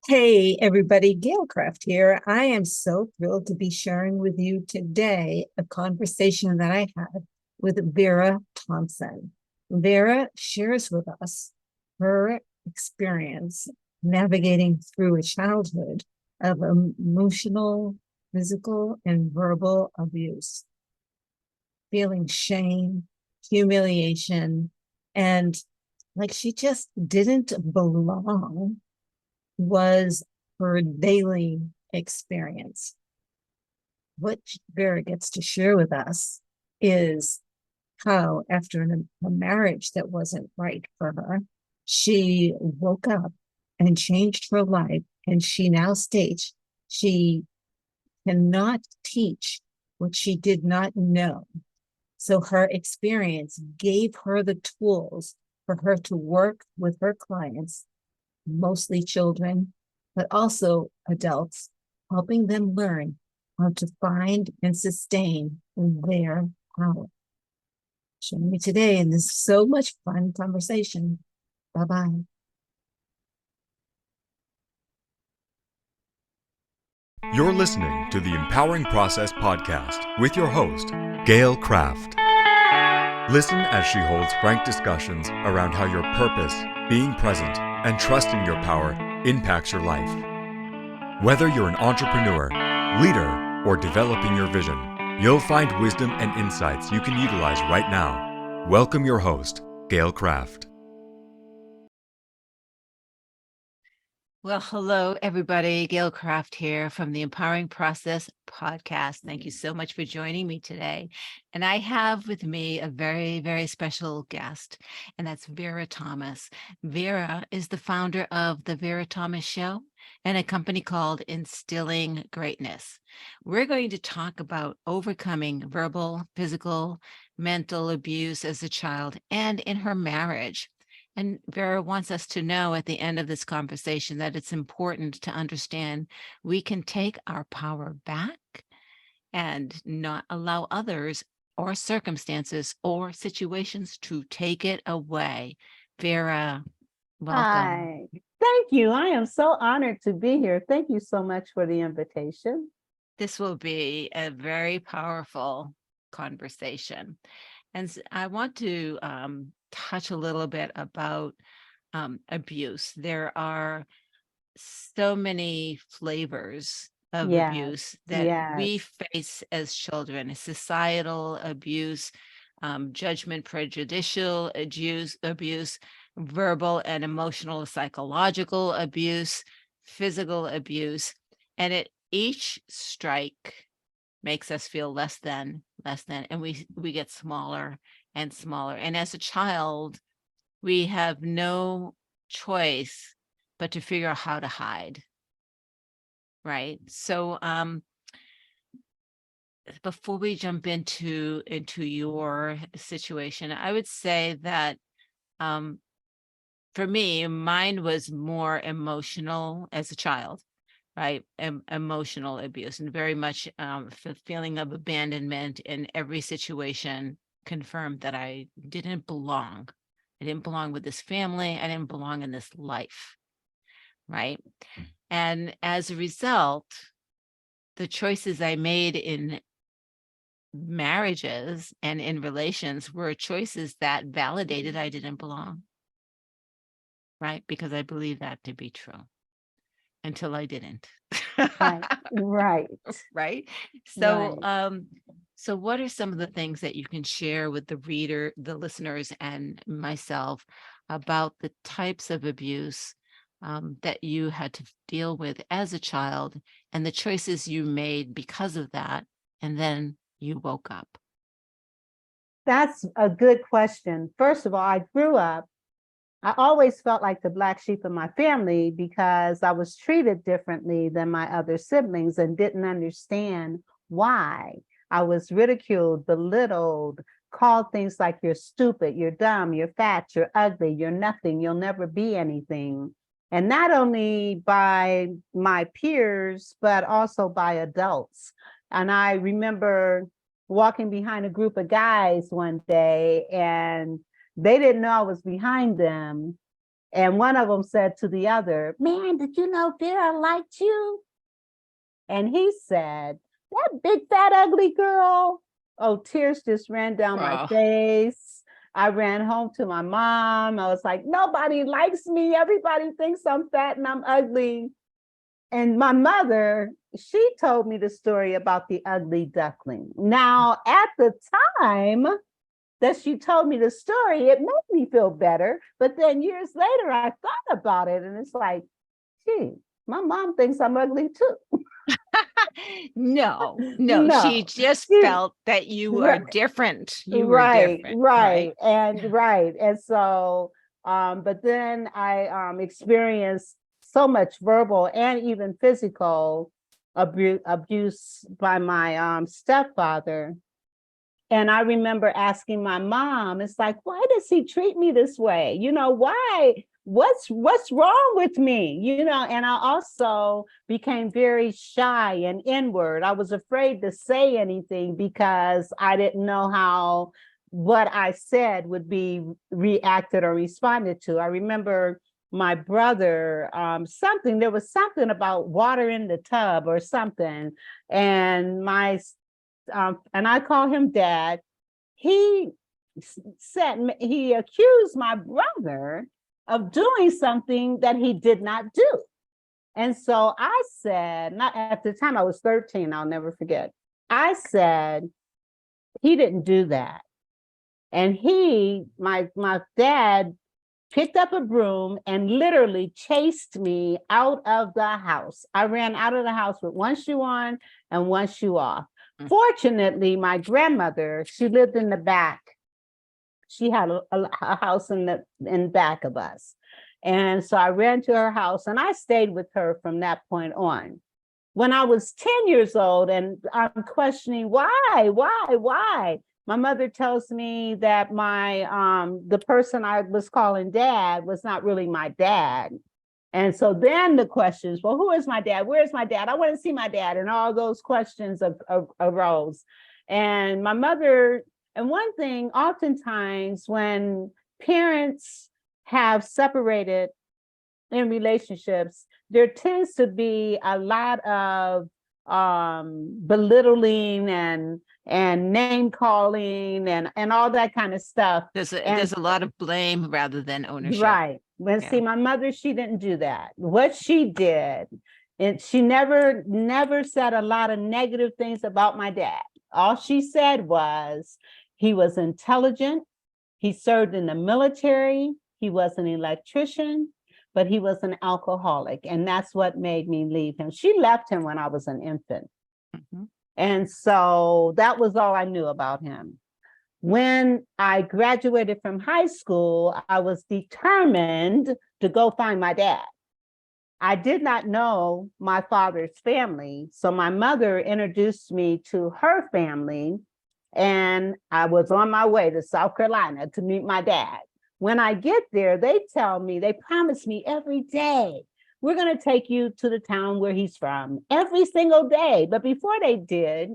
Hey, everybody, Gail Craft here. I am so thrilled to be sharing with you today a conversation that I had with Vera Thompson. Vera shares with us her experience navigating through a childhood of emotional, physical, and verbal abuse, feeling shame, humiliation, and like she just didn't belong was her daily experience. What Vera gets to share with us is how, after a marriage that wasn't right for her, she woke up and changed her life. And she now states she cannot teach what she did not know. So her experience gave her the tools for her to work with her clients, mostly children, but also adults, helping them learn how to find and sustain their power. Join me today in this so much fun conversation. Bye bye. You're listening to the Empowering Process podcast with your host, Gail Craft. Listen as she holds frank discussions around how your purpose, being present, and trusting your power impacts your life. Whether you're an entrepreneur, leader, or developing your vision, you'll find wisdom and insights you can utilize right now. Welcome your host, Gail Craft. Well, hello, everybody. Gail Craft here from the Empowering Process podcast. Thank you so much for joining me today. And I have with me a very, very special guest, and that's Vera Thomas. Vera is the founder of the Vera Thomas Show and a company called Instilling Greatness. We're going to talk about overcoming verbal, physical, mental abuse as a child and in her marriage. And Vera wants us to know at the end of this conversation that it's important to understand we can take our power back and not allow others or circumstances or situations to take it away. Vera, welcome. Hi. Thank you. I am so honored to be here. Thank you so much for the invitation. This will be a very powerful conversation. And I want to touch a little bit about abuse. There are so many flavors of Yes, abuse that yes. we face as children: societal abuse, judgment, prejudicial abuse, verbal and emotional, psychological abuse, physical abuse, and each strike makes us feel less than, and we get smaller and smaller. And as a child, we have no choice but to figure out how to hide, right? So before we jump into your situation, I would say that for me, mine was more emotional as a child, right? Emotional abuse, and very much feeling of abandonment in every situation confirmed that I didn't belong. I didn't belong with this family. I didn't belong in this life, right? And as a result, the choices I made in marriages and in relations were choices that validated I didn't belong, right? Because I believed that to be true until I didn't. Right, right, Right. So, right. so what are some of the things that you can share with the reader, the listeners, and myself about the types of abuse that you had to deal with as a child and the choices you made because of that, and then you woke up? That's a good question. First of all, I always felt like the black sheep of my family because I was treated differently than my other siblings and didn't understand why. I was ridiculed, belittled, called things like you're stupid, you're dumb, you're fat, you're ugly, you're nothing, you'll never be anything. And not only by my peers, but also by adults. And I remember walking behind a group of guys one day, and they didn't know I was behind them. And one of them said to the other, man, did you know Vera liked you? And he said, that big, fat, ugly girl. Oh, tears just ran down my Oh. face. I ran home to my mom. I was like, nobody likes me. Everybody thinks I'm fat and I'm ugly. And my mother, she told me the story about the ugly duckling. Now, at the time that she told me the story, it made me feel better. But then years later, I thought about it and it's like, gee, my mom thinks I'm ugly too. No, she No, just she, felt that you were right, different. You were right, different, right? right, and right. And so, but then I experienced so much verbal and even physical abuse by my stepfather. And I remember asking my mom, it's like, why does he treat me this way? You know, why? What's wrong with me? You know, and I also became very shy and inward. I was afraid to say anything because I didn't know how what I said would be reacted or responded to. I remember my brother, there was something about water in the tub or something. And and I call him Dad. He he accused my brother of doing something that he did not do. And so I said, not at the time I was 13, I'll never forget. I said, he didn't do that. And my dad picked up a broom and literally chased me out of the house. I ran out of the house with one shoe on and one shoe off. Fortunately, my grandmother, she lived in the back. She had a house in back of us. And so I ran to her house and I stayed with her from that point on. When I was 10 years old and I'm questioning why? My mother tells me that the person I was calling dad was not really my dad. And so then the questions, well, who is my dad? Where's my dad? I want to see my dad. And all those questions arose. And my mother, and one thing, oftentimes when parents have separated in relationships, there tends to be a lot of belittling and name calling and all that kind of stuff. There's a lot of blame rather than ownership. Right. Well, see, my mother, she didn't do that. What she did, and she never said a lot of negative things about my dad. All she said was he was intelligent. He served in the military. He was an electrician, but he was an alcoholic. And that's what made me leave him. She left him when I was an infant. Mm-hmm. And so that was all I knew about him. When I graduated from high school, I was determined to go find my dad. I did not know my father's family, so my mother introduced me to her family, and I was on my way to South Carolina to meet my dad. When I get there, they promise me every day, we're going to take you to the town where he's from, every single day. But before they did,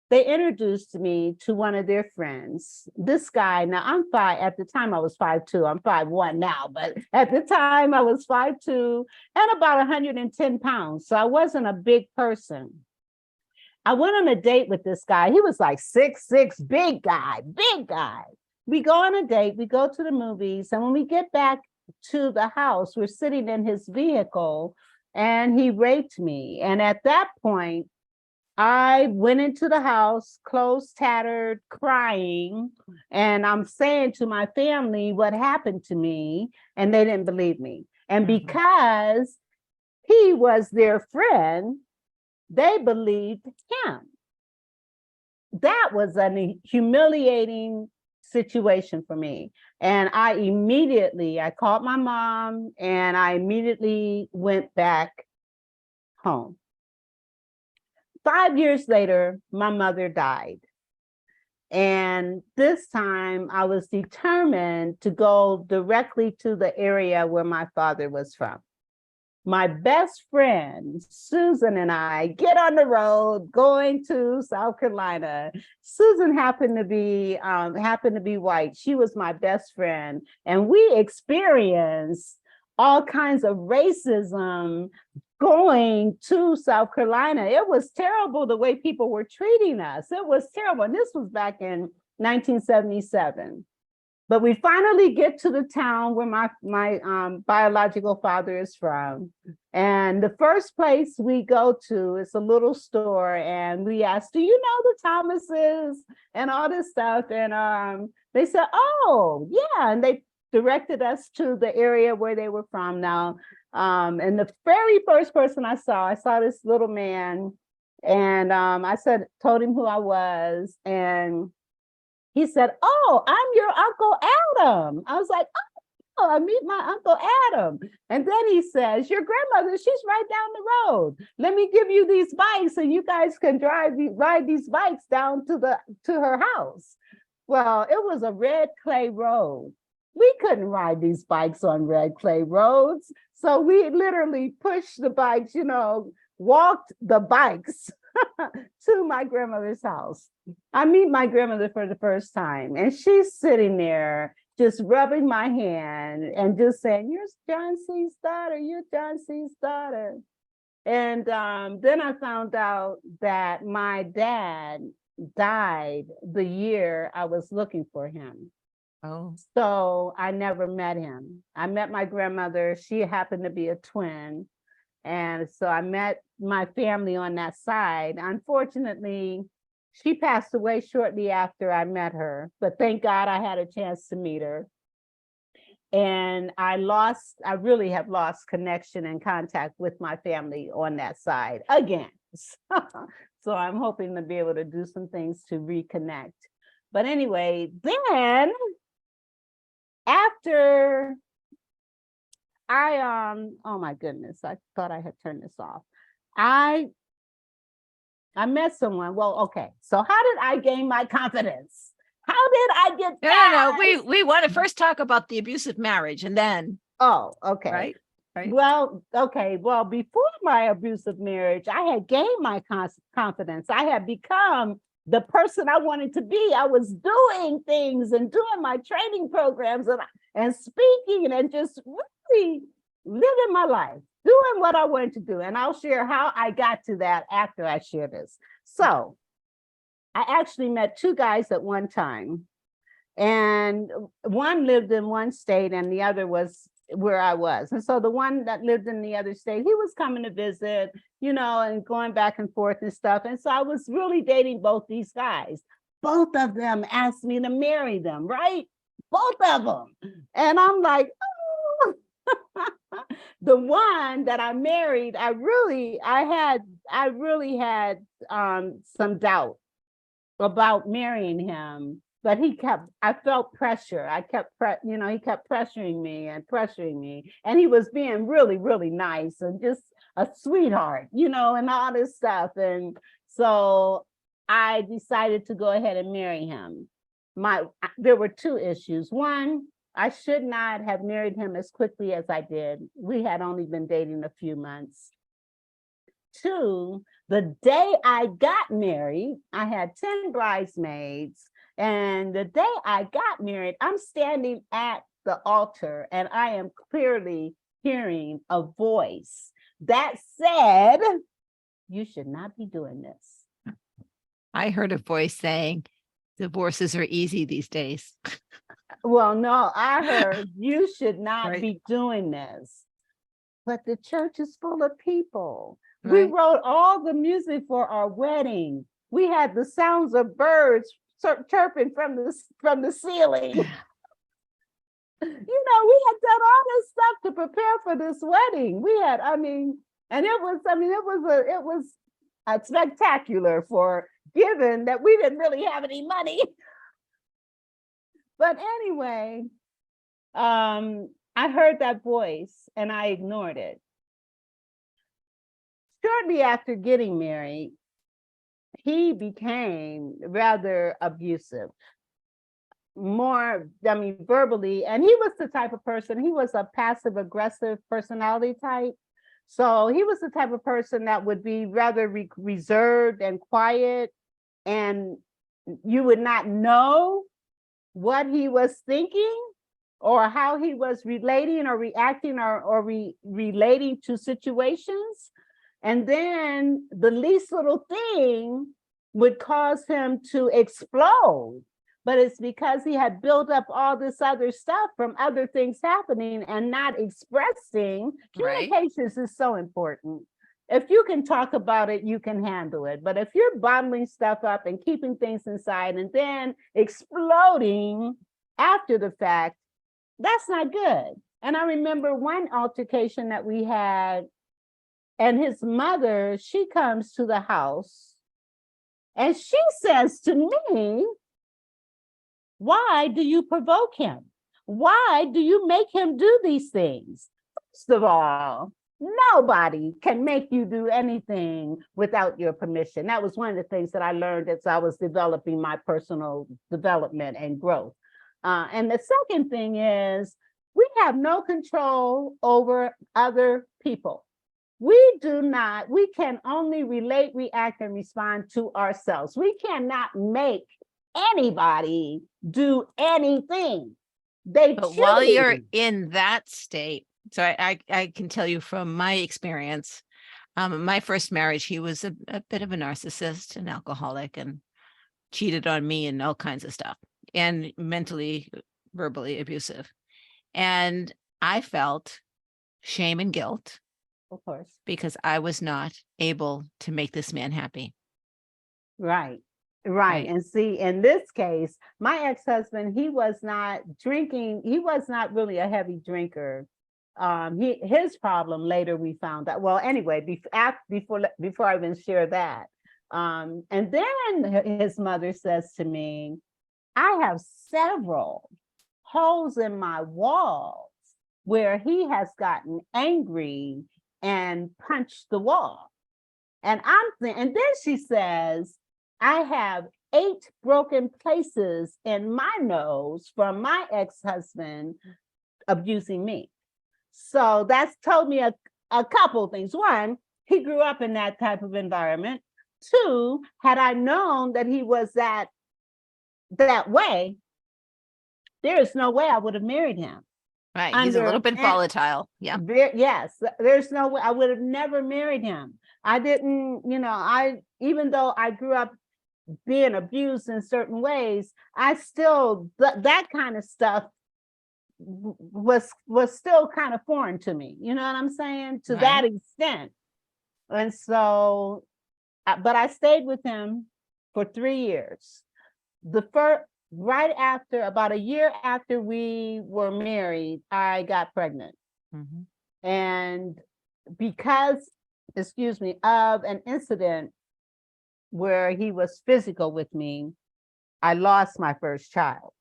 they introduced me to one of their friends. This guy, now at the time I was 5'2", I'm 5'1" now, but at the time I was 5'2" and about 110 pounds. So I wasn't a big person. I went on a date with this guy. He was like 6'6", big guy. We go on a date, we go to the movies, and when we get back to the house, we're sitting in his vehicle and he raped me. And at that point, I went into the house, clothes tattered, crying, and I'm saying to my family what happened to me, and they didn't believe me. And because he was their friend, they believed him. That was a humiliating situation for me. And I called my mom and I immediately went back home. 5 years later, my mother died. And this time I was determined to go directly to the area where my father was from. My best friend, Susan, and I get on the road going to South Carolina. Susan happened to be white. She was my best friend. And we experienced all kinds of racism going to South Carolina. It was terrible the way people were treating us. It was terrible. And this was back in 1977. But we finally get to the town where my biological father is from. And the first place we go to is a little store, and we asked, do you know the Thomases and all this stuff? And they said, oh, yeah. And they directed us to the area where they were from now. And the very first person I saw this little man, and I told him who I was, and he said, oh, I'm your Uncle Adam. I was like, oh, I meet my Uncle Adam. And then he says, your grandmother, she's right down the road. Let me give you these bikes and you guys can ride these bikes down to her house. Well, it was a red clay road. We couldn't ride these bikes on red clay roads. So we literally pushed the bikes, walked the bikes to my grandmother's house. I meet my grandmother for the first time, and she's sitting there just rubbing my hand and just saying, you're John C's daughter, you're John C's daughter. And then I found out that my dad died the year I was looking for him. Oh. So I never met him. I met my grandmother. She happened to be a twin. And so I met my family on that side. Unfortunately, she passed away shortly after I met her, but thank God I had a chance to meet her. And I really have lost connection and contact with my family on that side again. So I'm hoping to be able to do some things to reconnect. But anyway, then after oh my goodness, I thought I had turned this off. I met someone. Well, okay. So how did I gain my confidence? How did I get No. We want to first talk about the abusive marriage and then. Oh, okay. Right. Well, okay. Well, before my abusive marriage, I had gained my confidence. I had become the person I wanted to be. I was doing things and doing my training programs and speaking and just really living my life, doing what I wanted to do. And I'll share how I got to that after I share this. So I actually met two guys at one time, and one lived in one state and the other was where I was. And so the one that lived in the other state, he was coming to visit, and going back and forth and stuff. And so I was really dating both these guys. Both of them asked me to marry them, right? Both of them. And I'm like, oh. The one that I married, I really had some doubt about marrying him, but I felt pressure. He kept pressuring me, and he was being really, really nice and just a sweetheart, and all this stuff. And so I decided to go ahead and marry him. There were two issues. One, I should not have married him as quickly as I did. We had only been dating a few months. Two, the day I got married, I had 10 bridesmaids. And the day I got married, I'm standing at the altar and I am clearly hearing a voice that said, you should not be doing this. I heard a voice saying, divorces are easy these days. Well, no, I heard you should not Right. be doing this. But the church is full of people. Right. We wrote all the music for our wedding. We had the sounds of birds chirping from the ceiling. We had done all this stuff to prepare for this wedding. It was spectacular given that we didn't really have any money. But anyway, I heard that voice and I ignored it. Shortly after getting married, he became rather abusive, verbally. And he was the type of person, he was a passive aggressive personality type. So he was the type of person that would be rather reserved and quiet, and you would not know what he was thinking, or how he was relating or reacting or relating to situations. And then the least little thing would cause him to explode. But it's because he had built up all this other stuff from other things happening and not expressing. Right. Communications is so important. If you can talk about it, you can handle it. But if you're bottling stuff up and keeping things inside and then exploding after the fact, that's not good. And I remember one altercation that we had, and his mother, she comes to the house and she says to me, "Why do you provoke him? Why do you make him do these things?" First of all, nobody can make you do anything without your permission. That was one of the things that I learned as I was developing my personal development and growth. And the second thing is, we have no control over other people. We can only relate, react, and respond to ourselves. We cannot make anybody do anything. But while you're choose. in that state, so I can tell you from my experience, my first marriage, he was a bit of a narcissist, an alcoholic, and cheated on me and all kinds of stuff, and mentally, verbally abusive. And I felt shame and guilt Of course. because I was not able to make this man happy. Right. Right. And see, in this case, my ex-husband, he was not drinking. He was not really a heavy drinker. His problem later we found out. Well, anyway, before I even share that, and then his mother says to me, "I have several holes in my walls where he has gotten angry and punched the wall." And and then she says, "I have 8 broken places in my nose from my ex-husband abusing me." So that's told me a couple things. One, he grew up in that type of environment. 2, had I known that he was that way, there is no way I would have married him. Right. He's a little bit volatile. Yeah. Yes, there's no way I would have never married him. I didn't, even though I grew up being abused in certain ways, I still, that kind of stuff was still kind of foreign to me. You know what I'm saying? To that extent. And so, but I stayed with him for 3 years. Right after, about a year after we were married, I got pregnant. Mm-hmm. And because, of an incident where he was physical with me, I lost my first child.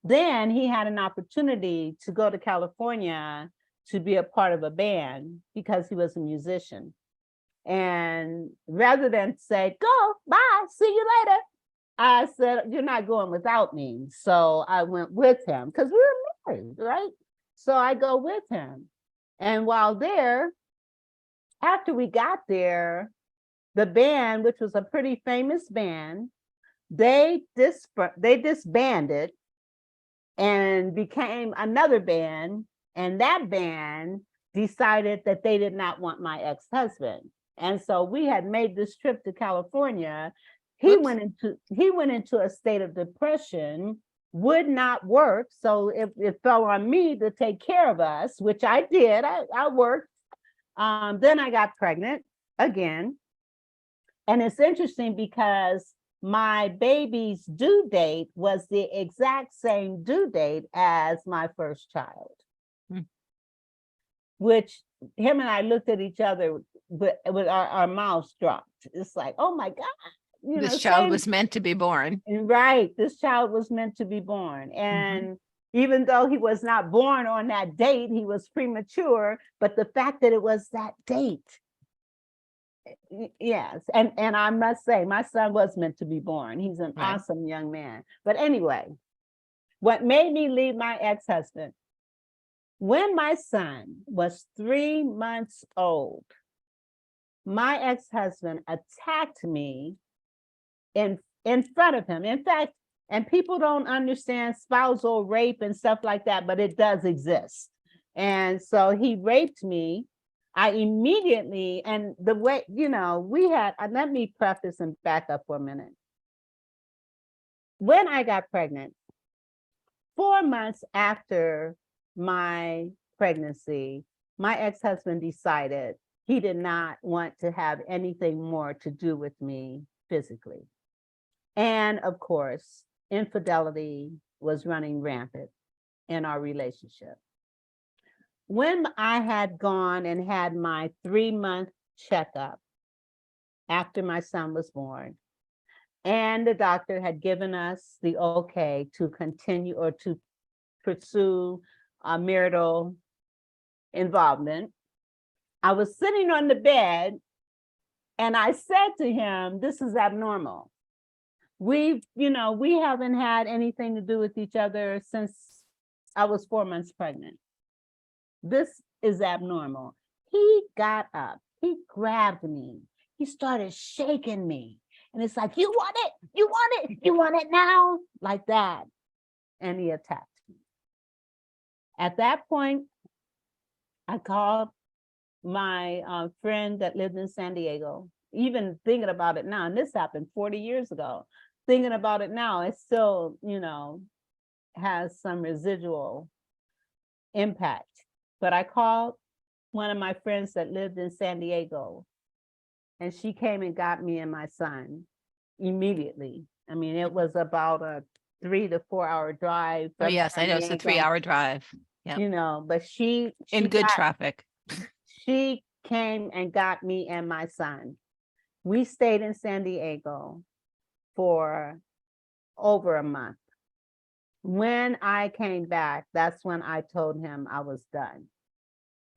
Then he had an opportunity to go to California to be a part of a band because he was a musician. And rather than say, "Go, bye, see you later," I said, "You're not going without me." So I went with him because we were married, right? So I go with him. And while there, after we got there, the band, which was a pretty famous band, they disbanded and became another band. And that band decided that they did not want my ex-husband. And so we had made this trip to California. He went into a state of depression, would not work. So it fell on me to take care of us, which I did. I worked. Then I got pregnant again. And it's interesting because my baby's due date was the exact same due date as my first child, which him and I looked at each other with our mouths dropped. It's like, oh my God. This child was meant to be born. Right. This child was meant to be born. And even though he was not born on that date, he was premature, but the fact that it was that date. Yes. And I must say, my son was meant to be born. He's an awesome young man. But anyway, what made me leave my ex-husband, when my son was 3 months old, my ex-husband attacked me in front of him. In fact, And people don't understand spousal rape and stuff like that, but it does exist. And so he raped me. I immediately, and the way, we had, let me preface and back up for a minute. When I got pregnant, 4 months after my pregnancy, my ex-husband decided he did not want to have anything more to do with me physically. And of course, infidelity was running rampant in our relationship. When I had gone and had my 3-month checkup after my son was born, and the doctor had given us the okay to continue or to pursue marital involvement, I was sitting on the bed and I said to him, "This is abnormal. We haven't had anything to do with each other since I was 4 months pregnant. This is abnormal." He got up, he grabbed me, he started shaking me. And it's like, "You want it? You want it? You want it now?" Like that. And he attacked me. At that point, I called my friend that lived in San Diego, even thinking about it now, and this happened 40 years ago. Thinking about it now, it still, has some residual impact. But I called one of my friends that lived in San Diego, and she came and got me and my son immediately. I mean, it was about a 3 to 4 hour drive. Oh, yes, I know. It's a 3-hour drive. Yeah. But she In good traffic. She came and got me and my son. We stayed in San Diego for over a month. When I came back, that's when I told him I was done.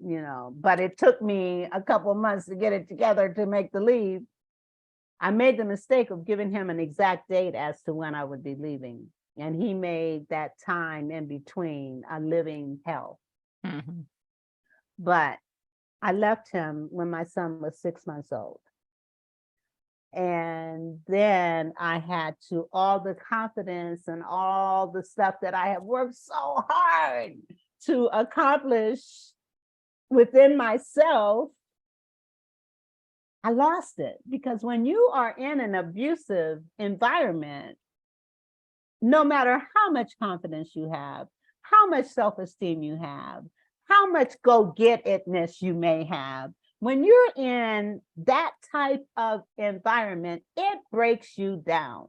But it took me a couple months to get it together to make the leave. I made the mistake of giving him an exact date as to when I would be leaving. And he made that time in between a living hell. Mm-hmm. But I left him when my son was 6 months old. And then I had to, all the confidence and all the stuff that I had worked so hard to accomplish within myself, I lost it. Because when you are in an abusive environment, no matter how much confidence you have, how much self-esteem you have, how much go-get-itness you may have, when you're in that type of environment, it breaks you down.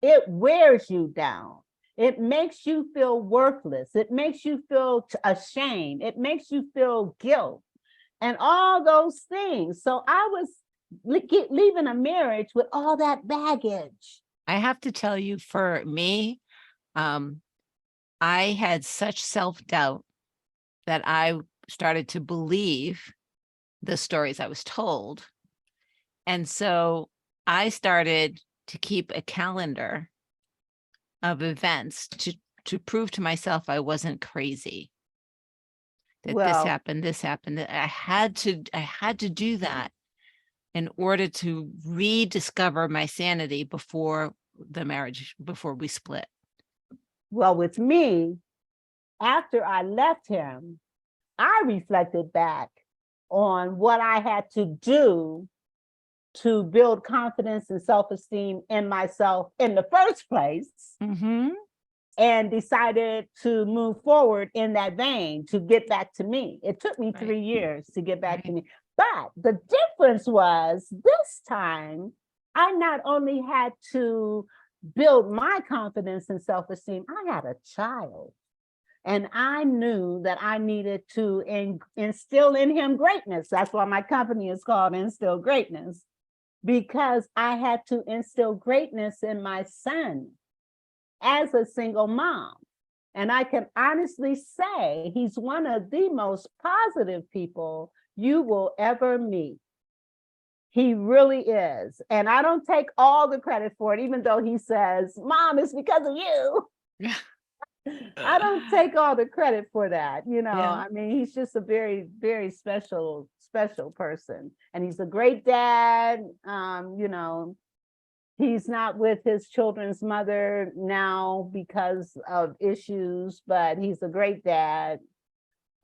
It wears you down. It makes you feel worthless. It makes you feel ashamed. It makes you feel guilt and all those things. So I was leaving a marriage with all that baggage. I have to tell you, for me, I had such self-doubt that I started to believe the stories I was told. And so I started to keep a calendar of events to prove to myself I wasn't crazy. That this happened. That I had to do that in order to rediscover my sanity before the marriage, before we split. Well, with me, after I left him, I reflected back on what I had to do to build confidence and self-esteem in myself in the first place, and decided to move forward in that vein to get back to me. It took me 3 years to get back to me. But the difference was this time, I not only had to build my confidence and self-esteem, I had a child. And I knew that I needed to instill in him greatness. That's why my company is called Instill Greatness, because I had to instill greatness in my son as a single mom. And I can honestly say he's one of the most positive people you will ever meet. He really is. And I don't take all the credit for it, even though he says, "Mom, it's because of you." I don't take all the credit for that. I mean, he's just a very, very special person. And he's a great dad. He's not with his children's mother now because of issues, but he's a great dad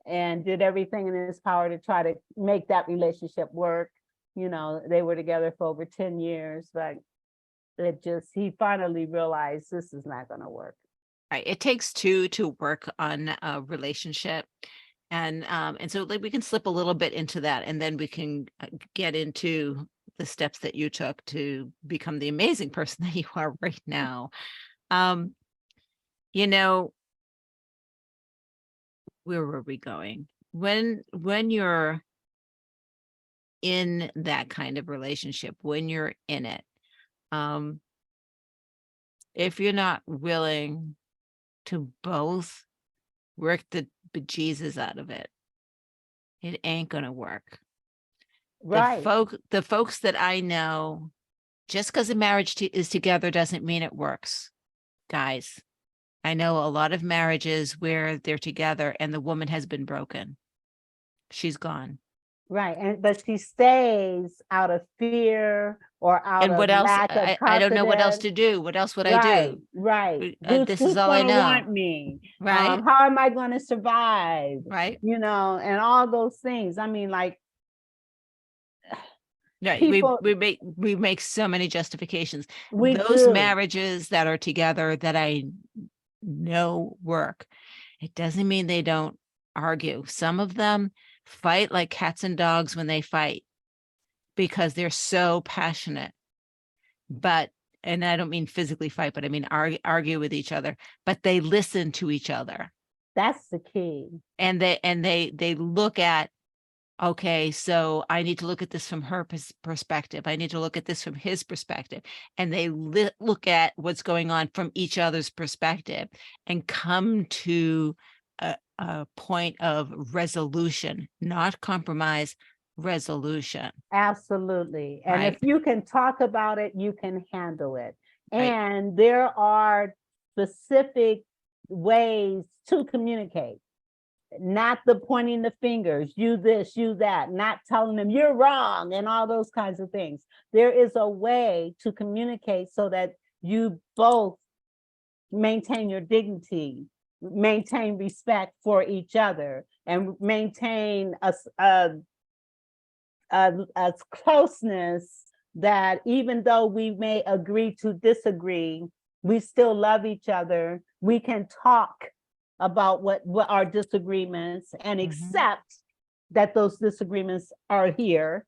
and did everything in his power to try to make that relationship work. You know, they were together for over 10 years, but he finally realized this is not going to work. Right. It takes two to work on a relationship. And so like we can slip a little bit into that, and then we can get into the steps that you took to become the amazing person that you are right now. You know, where were we going? When you're in that kind of relationship, when you're in it, if you're not willing to both work the bejesus out of it, it ain't gonna work. Right. The folks that I know, just because a marriage is together doesn't mean it works, guys. I know a lot of marriages where they're together and the woman has been broken. She's gone. Right. But she stays out of fear or out And of what else? lack of I don't know what else confidence. to do. What else would I Right, do? right. This is Who's all I gonna know. want me? Right. How am I gonna survive? Right. You know, and all those things. I mean, like, Right. people, We make so many justifications. we Those do. marriages that are together that I know work, it doesn't mean they don't argue. Some of them fight like cats and dogs when they fight because they're so passionate. But, and I don't mean physically fight, but I mean argue with each other, but they listen to each other. That's the key. And they look at, okay, so I need to look at this from her perspective. I need to look at this from his perspective. And they look at what's going on from each other's perspective and come to a point of resolution, not compromise, resolution. Absolutely. And Right. if you can talk about it, you can handle it. Right. And there are specific ways to communicate. Not the pointing the fingers, you this, you that, not telling them you're wrong and all those kinds of things. There is a way to communicate so that you both maintain your dignity, maintain respect for each other, and maintain a closeness that even though we may agree to disagree, we still love each other. We can talk about what our disagreements and accept that those disagreements are here,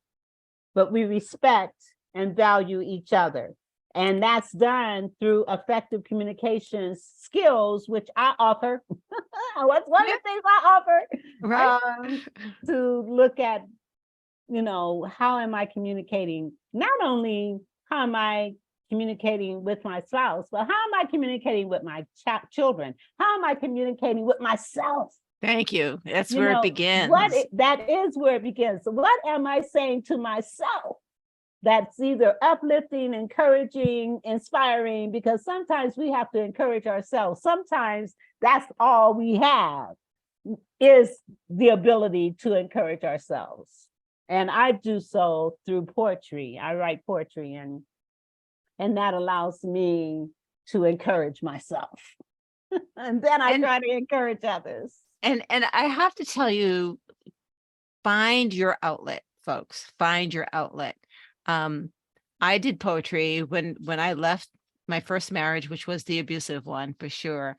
but we respect and value each other. And that's done through effective communication skills, which I offer. What's one of the things I offer? Right. To look at, you know, how am I communicating? Not only how am I communicating with my spouse, but how am I communicating with my children? How am I communicating with myself? Thank you. That's where it begins. That is where it begins. So what am I saying to myself that's either uplifting, encouraging, inspiring? Because sometimes we have to encourage ourselves. Sometimes that's all we have is the ability to encourage ourselves. And I do so through poetry. I write poetry, and that allows me to encourage myself. And then I try to encourage others. And I have to tell you, find your outlet, folks. Find your outlet. I did poetry when I left my first marriage, which was the abusive one for sure.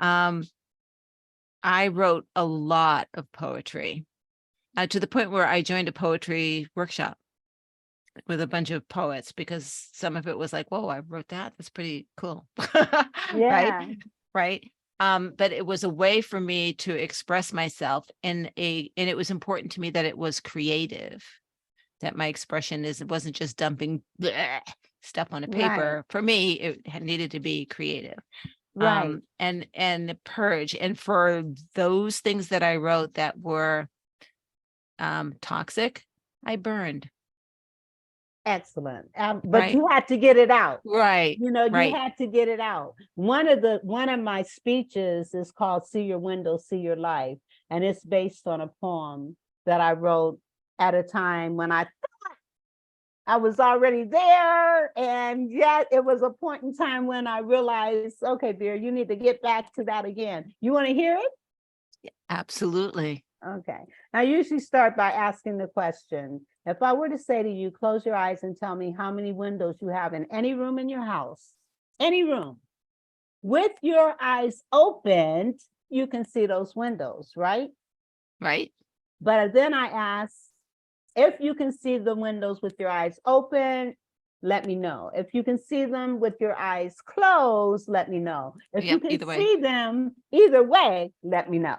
I wrote a lot of poetry to the point where I joined a poetry workshop with a bunch of poets, because some of it was like, whoa, I wrote that. That's pretty cool. Yeah. Right. But it was a way for me to express myself and it was important to me that it was creative, that my expression wasn't just dumping stuff on a paper. Right. For me, it needed to be creative. Right. And purge. And for those things that I wrote that were toxic, I burned. Excellent. But right. You had to get it out. Right. You know, right. You had to get it out. One of my speeches is called See Your Window, See Your Life. And it's based on a poem that I wrote at a time when I thought I was already there. And yet it was a point in time when I realized, okay, Vera, you need to get back to that again. You want to hear it? Absolutely. Okay. I usually start by asking the question, if I were to say to you, close your eyes and tell me how many windows you have in any room in your house, any room, with your eyes opened, you can see those windows, right? Right. But then I ask, if you can see the windows with your eyes open, let me know. If you can see them with your eyes closed, let me know. If you Yep, can either way. see them either way, let me know.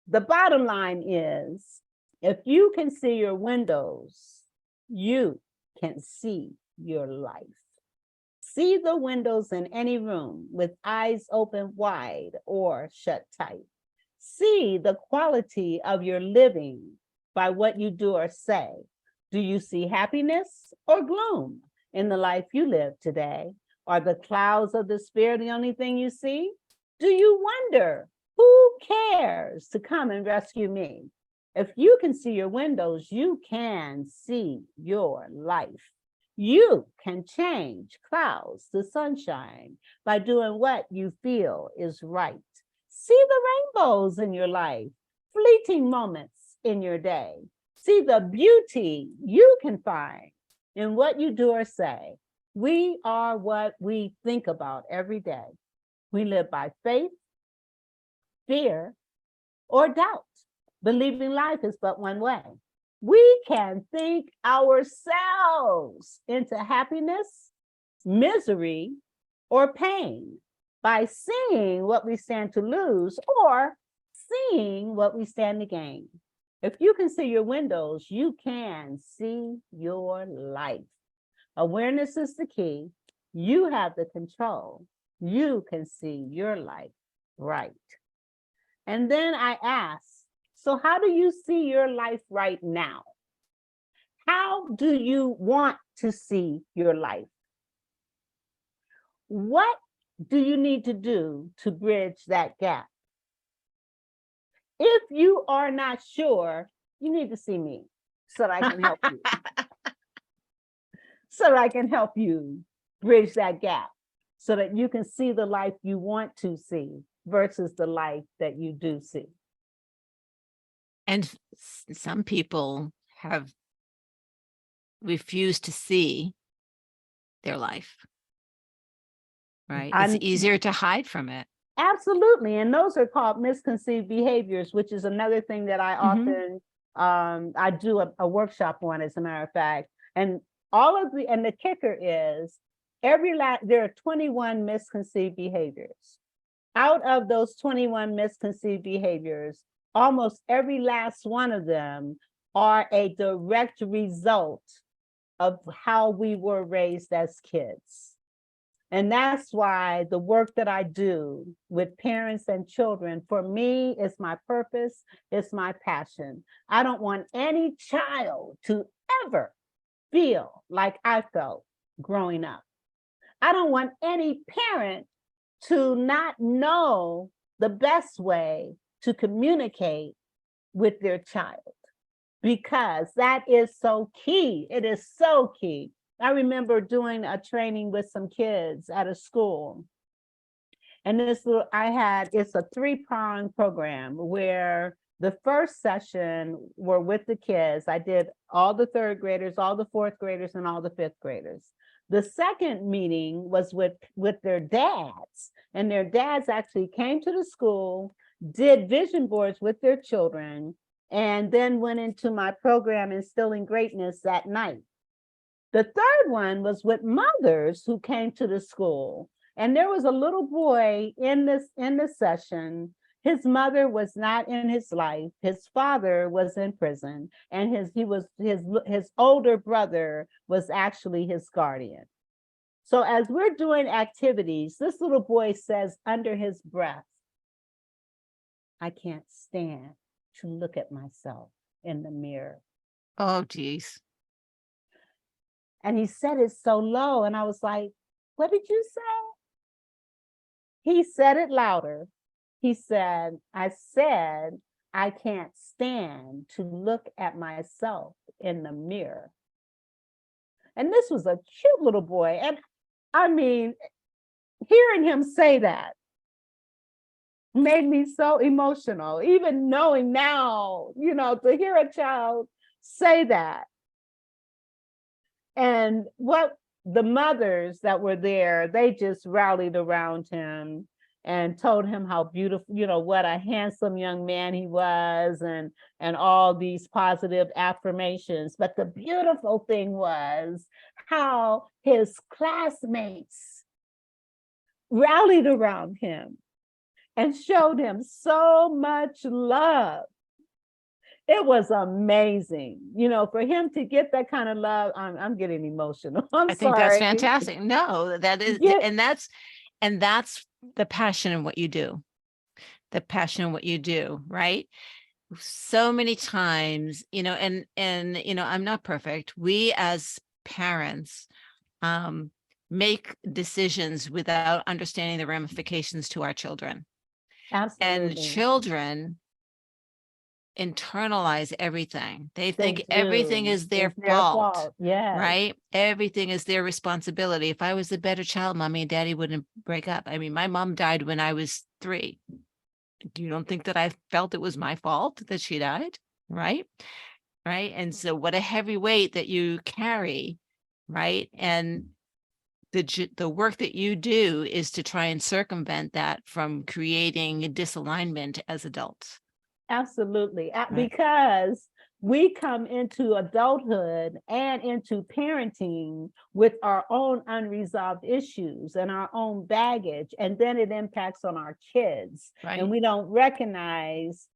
The bottom line is, if you can see your windows, you can see your life. See the windows in any room with eyes open wide or shut tight. See the quality of your living by what you do or say. Do you see happiness or gloom in the life you live today? Are the clouds of despair the only thing you see? Do you wonder, who cares to come and rescue me? If you can see your windows, you can see your life. You can change clouds to sunshine by doing what you feel is right. See the rainbows in your life, fleeting moments in your day. See the beauty you can find in what you do or say. We are what we think about every day. We live by faith, fear, or doubt. Believing life is but one way. We can think ourselves into happiness, misery, or pain by seeing what we stand to lose or seeing what we stand to gain. If you can see your windows, you can see your life. Awareness is the key. You have the control. You can see your life right. And then I ask, so how do you see your life right now? How do you want to see your life? What do you need to do to bridge that gap? If you are not sure, you need to see me so that I can help you. So that I can help you bridge that gap so that you can see the life you want to see versus the life that you do see. And some people have refused to see their life. Right. It's easier to hide from it. Absolutely. And those are called misconceived behaviors, which is another thing that I often I do a workshop on, as a matter of fact. And the kicker is there are 21 misconceived behaviors. Out of those 21 misconceived behaviors, almost every last one of them are a direct result of how we were raised as kids. And that's why the work that I do with parents and children, for me, is my purpose, it's my passion. I don't want any child to ever feel like I felt growing up. I don't want any parent to not know the best way to communicate with their child, because that is so key. It is so key. I remember doing a training with some kids at a school. And it's a 3-pronged program where the first session were with the kids. I did all the 3rd graders, all the 4th graders, and all the 5th graders. The second meeting was with their dads, and their dads actually came to the school, did vision boards with their children, and then went into my program, Instilling Greatness, that night. The third one was with mothers who came to the school. And there was a little boy in the session. His mother was not in his life. His father was in prison, and his older brother was actually his guardian. So as we're doing activities, this little boy says under his breath, "I can't stand to look at myself in the mirror." Oh, geez. And he said it so low, and I was like, "What did you say?" He said it louder. He said, "I said, I can't stand to look at myself in the mirror." And this was a cute little boy. And I mean, hearing him say that made me so emotional, even knowing now, to hear a child say that. And what the mothers that were there, they just rallied around him and told him how beautiful, what a handsome young man he was, and all these positive affirmations. But the beautiful thing was how his classmates rallied around him and showed him so much love. It was amazing, for him to get that kind of love. I'm getting emotional. I think that's fantastic. No, that is, and that's the passion in what you do. The passion in what you do, right? So many times, and I'm not perfect. We as parents make decisions without understanding the ramifications to our children. Absolutely. And children internalize everything. They think everything is their fault. Yeah. Right? Everything is their responsibility. If I was a better child, mommy and daddy wouldn't break up. I mean, my mom died when I was 3. You don't think that I felt it was my fault that she died? Right? Right. And so what a heavy weight that you carry, right? And the work that you do is to try and circumvent that from creating a disalignment as adults. Absolutely. Right. Because we come into adulthood and into parenting with our own unresolved issues and our own baggage, and then it impacts on our kids. Right. And we don't recognize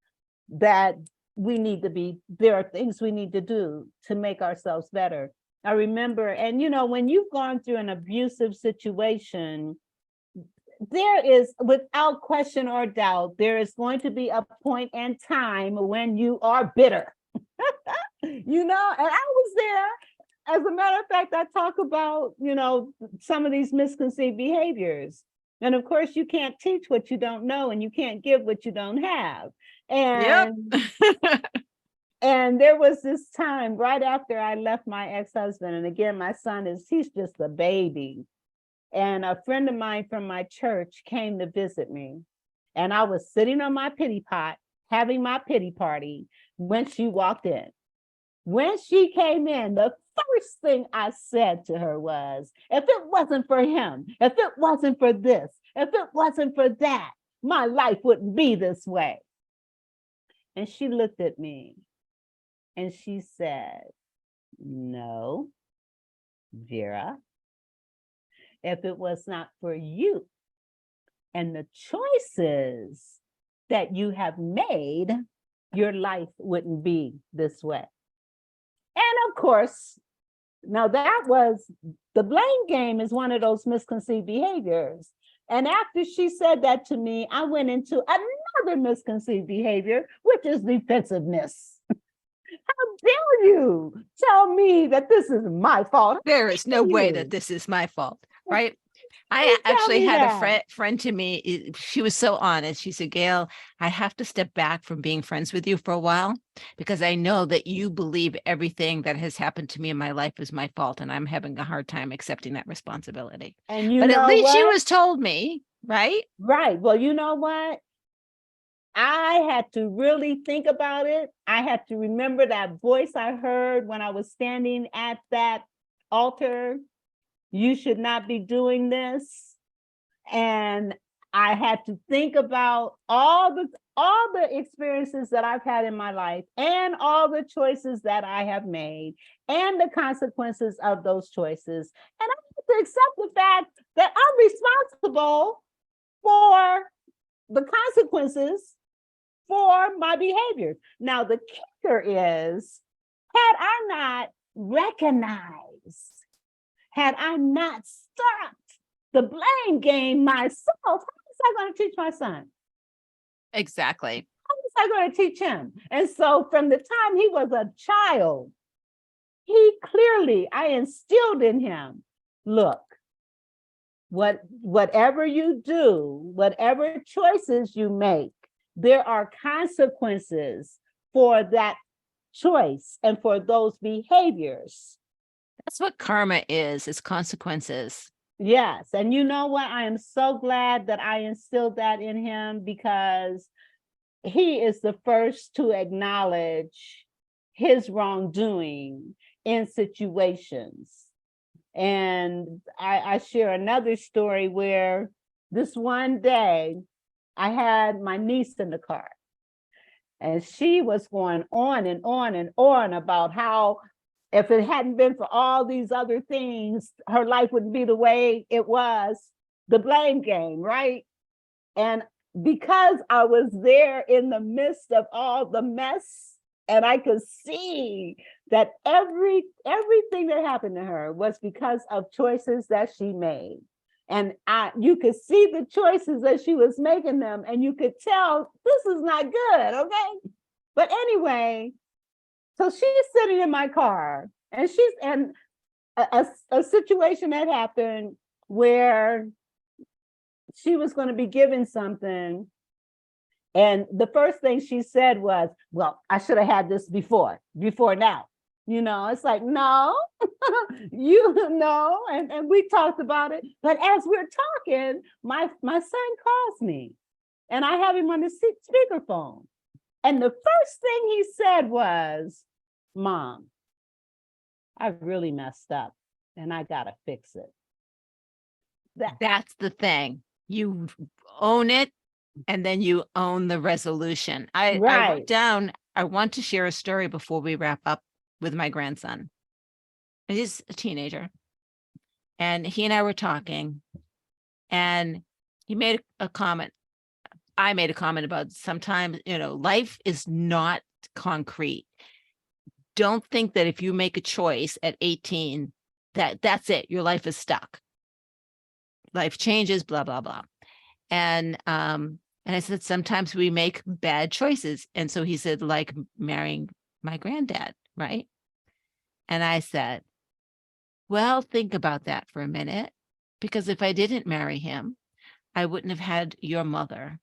that there are things we need to do to make ourselves better. I remember, and when you've gone through an abusive situation, there is, without question or doubt, there is going to be a point in time when you are bitter. And I was there. As a matter of fact, I talk about, some of these misconceived behaviors. And of course, you can't teach what you don't know, and you can't give what you don't have. And and there was this time right after I left my ex-husband. And again, my son he's just a baby. And a friend of mine from my church came to visit me. And I was sitting on my pity pot, having my pity party when she walked in. When she came in, the first thing I said to her was, if it wasn't for him, if it wasn't for this, if it wasn't for that, my life wouldn't be this way. And she looked at me and she said, no, Vera, if it was not for you and the choices that you have made, your life wouldn't be this way. And of course, now that was, the blame game is one of those misconceived behaviors. And after she said that to me, I went into another misconceived behavior, which is defensiveness. How dare you tell me that this is my fault? There is no way that this is my fault, right? I actually had a friend to me. She was so honest. She said, Gail, I have to step back from being friends with you for a while because I know that you believe everything that has happened to me in my life is my fault. And I'm having a hard time accepting that responsibility. But at least she was told me, right? Right. Well, you know what? I had to really think about it. I had to remember that voice I heard when I was standing at that altar. You should not be doing this. And I had to think about all the experiences that I've had in my life and all the choices that I have made and the consequences of those choices. And I have to accept the fact that I'm responsible for the consequences for my behavior. Now, the kicker is, had I not recognized, had I not stopped the blame game myself, how was I going to teach my son? Exactly. How was I going to teach him? And so from the time he was a child, I instilled in him, look, whatever you do, whatever choices you make, there are consequences for that choice and for those behaviors. That's what karma is. It's consequences. Yes. And you know what? I am so glad that I instilled that in him, because he is the first to acknowledge his wrongdoing in situations. And I share another story where this one day I had my niece in the car, and she was going on and on and on about how if it hadn't been for all these other things, her life wouldn't be the way it was, the blame game, right? And because I was there in the midst of all the mess, and I could see that everything that happened to her was because of choices that she made. And you could see the choices that she was making them, and you could tell this is not good, okay? But anyway, so she's sitting in my car, and a situation had happened where she was going to be given something. And the first thing she said was, well, I should have had this before now. It's like, no, you know, and we talked about it. But as we're talking, my son calls me, and I have him on the speakerphone. And the first thing he said was, Mom, I really messed up and I got to fix it. That's the thing. You own it, and then you own the resolution. I wrote down, I want to share a story before we wrap up with my grandson. He's a teenager. And he and I were talking, and he made a comment. I made a comment about sometimes, life is not concrete. Don't think that if you make a choice at 18, that's it. Your life is stuck. Life changes, blah, blah, blah. And I said, sometimes we make bad choices. And so he said, like marrying my granddad, right? And I said, well, think about that for a minute, because if I didn't marry him, I wouldn't have had your mother.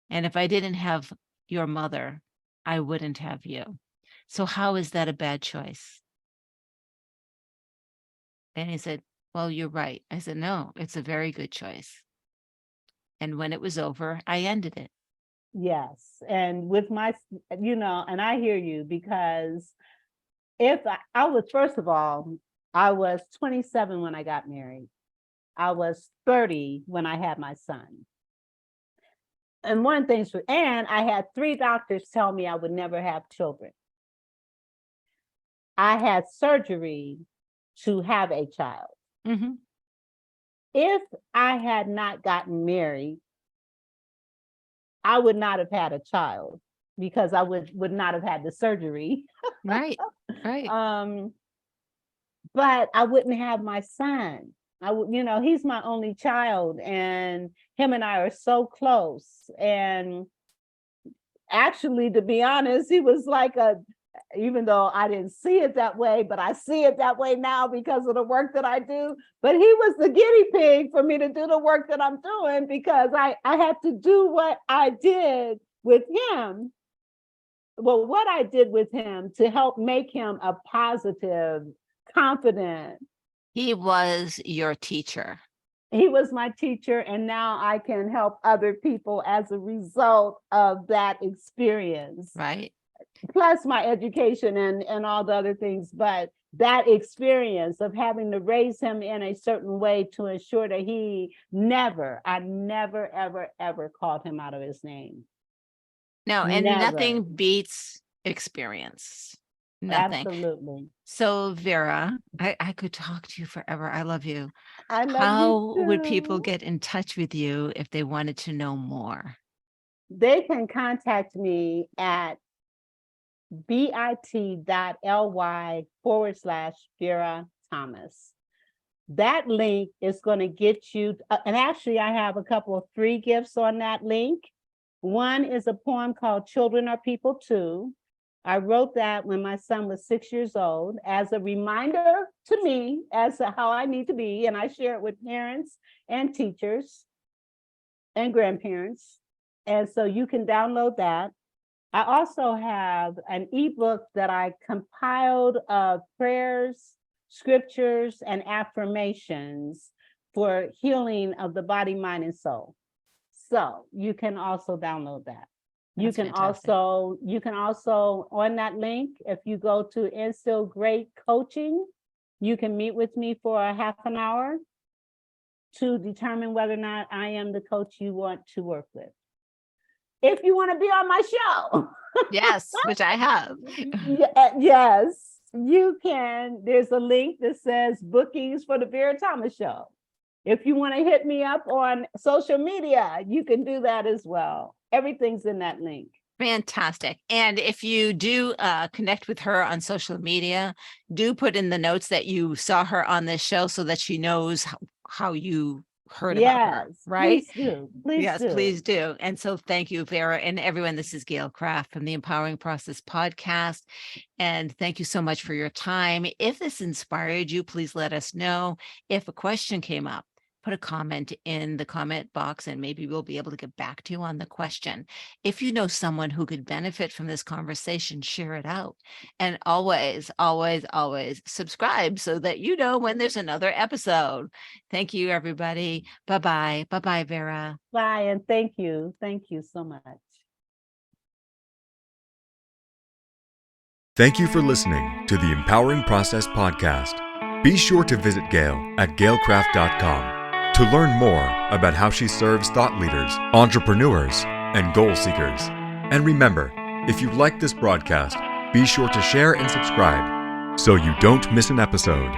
And if I didn't have your mother, I wouldn't have you. So how is that a bad choice? And he said, well, you're right. I said, no, it's a very good choice. And when it was over, I ended it. Yes. And with my, and I hear you, because if I was, first of all, I was 27 when I got married. I was 30 when I had my son. And and I had 3 doctors tell me I would never have children. I had surgery to have a child. Mm-hmm. If I had not gotten married, I would not have had a child, because I would not have had the surgery. Right. But I wouldn't have my son. He's my only child, and him and I are so close. And actually, to be honest, he was like even though I didn't see it that way, but I see it that way now because of the work that I do. But he was the guinea pig for me to do the work that I'm doing, because I had to do what I did with him. Well, what I did with him to help make him a positive, confident. He was your teacher. He was my teacher, and now I can help other people as a result of that experience. Right. Plus my education and all the other things. But that experience of having to raise him in a certain way to ensure that I never, ever, ever called him out of his name. No, and Never. nothing beats experience. Nothing. Absolutely. So Vera, I could talk to you forever. I love you. I love How you would people too. get in touch with you if they wanted to know more? They can contact me at bit.ly/Vera Thomas. That link is going to get you, and actually I have a couple of free gifts on that link. One is a poem called Children Are People Too. I wrote that when my son was 6 years old as a reminder to me as to how I need to be, and I share it with parents and teachers and grandparents. And so you can download that. I also have an ebook that I compiled of prayers, scriptures and affirmations for healing of the body, mind, and soul. So you can also download that. That's fantastic. You can also on that link, if you go to Instill Great Coaching, you can meet with me for a half an hour to determine whether or not I am the coach you want to work with. If you want to be on my show. Yes, which I have. Yes, you can. There's a link that says bookings for the Vera Thomas show. If you want to hit me up on social media, you can do that as well. Everything's in that link. Fantastic. And if you do connect with her on social media, do put in the notes that you saw her on this show so that she knows how you heard about her, right? Please do. Please do. And so thank you, Vera, and everyone. This is Gail Kraft from the Empowering Process podcast. And thank you so much for your time. If this inspired you, please let us know. If a question came up, put a comment in the comment box and maybe we'll be able to get back to you on the question. If you know someone who could benefit from this conversation, share it out. And always, always, always subscribe so that you know when there's another episode. Thank you, everybody. Bye-bye. Bye-bye, Vera. Bye, and thank you. Thank you so much. Thank you for listening to the Empowering Process podcast. Be sure to visit Gail at gailcraft.com to learn more about how she serves thought leaders, entrepreneurs, and goal seekers. And remember, if you like this broadcast, be sure to share and subscribe so you don't miss an episode.